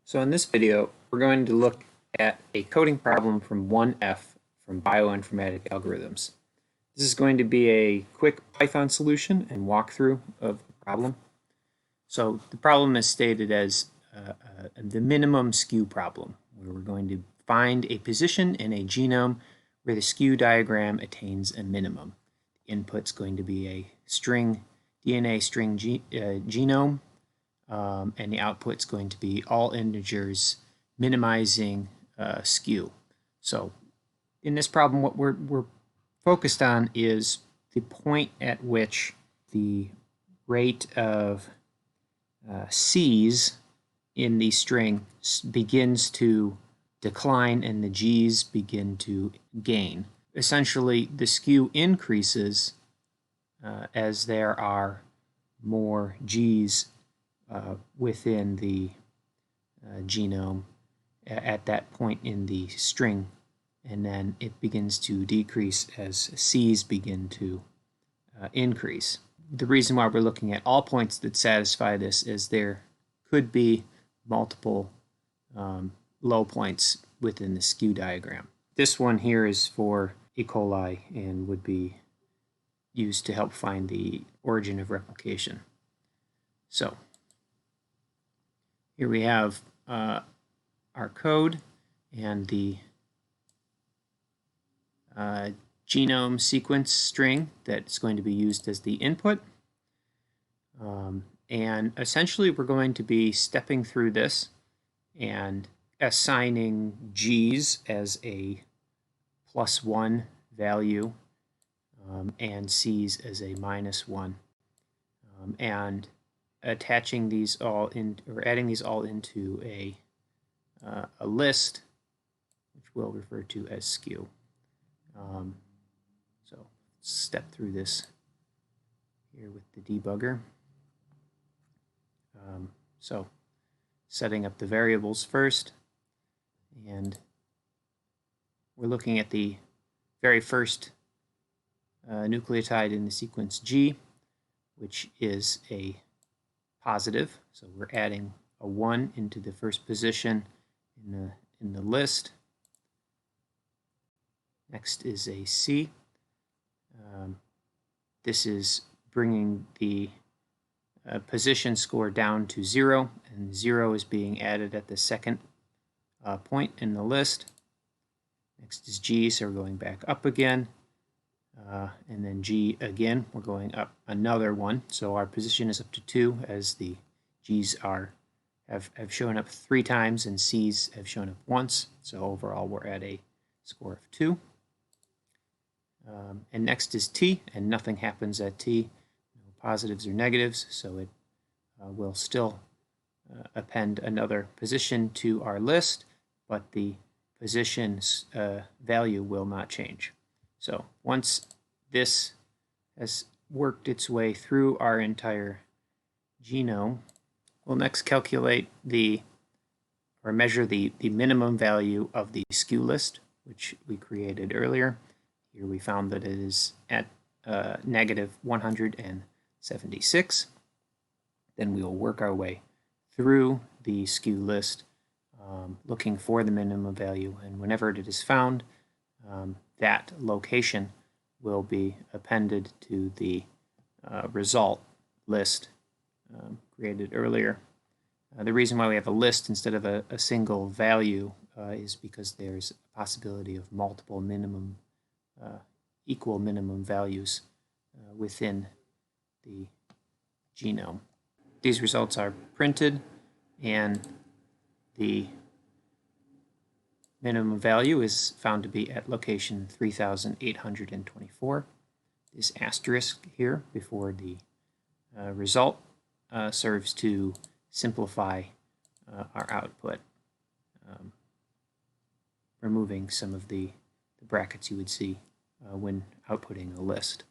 So in this video, we're going to look at a coding problem from 1F from Bioinformatics Algorithms. This is going to be a quick Python solution and walkthrough of the problem. So the problem is stated as the minimum skew problem, where we're going to find a position in a genome where the skew diagram attains a minimum. The input's going to be a string, DNA string genome, and the output's going to be all integers, minimizing skew. So in this problem, what we're focused on is the point at which the rate of C's in the string begins to decline and the G's begin to gain. Essentially, the skew increases as there are more G's within the genome at that point in the string, and then it begins to decrease as C's begin to increase. The reason why we're looking at all points that satisfy this is there could be multiple low points within the skew diagram. This one here is for E. coli and would be used to help find the origin of replication. So here we have our code and the genome sequence string that's going to be used as the input. And essentially we're going to be stepping through this and assigning G's as a +1 value and C's as a -1, and attaching these all in, or adding these all into a list, which we'll refer to as skew. So let's step through this here with the debugger. So setting up the variables first, and we're looking at the very first nucleotide in the sequence G, which is a positive, so we're adding a 1 into the first position in the list. Next is a C. This is bringing the position score down to 0, and 0 is being added at the second point in the list. Next is G, so we're going back up again, and then G again, we're going up another 1. So our position is up to 2 as the G's have shown up 3 times and C's have shown up once. So overall we're at a score of 2. And next is T, and nothing happens at T, no positives or negatives, so it will still append another position to our list, but the position's value will not change. So once this has worked its way through our entire genome, we'll next calculate or measure the minimum value of the skew list, which we created earlier. Here we found that it is at -176. Then we will work our way through the skew list, looking for the minimum value, and whenever it is found, that location will be appended to the result list created earlier. The reason why we have a list instead of a single value is because there's a possibility of multiple equal minimum values within the genome. These results are printed, and the minimum value is found to be at location 3824. This asterisk here before the result serves to simplify our output, removing some of the brackets you would see when outputting a list.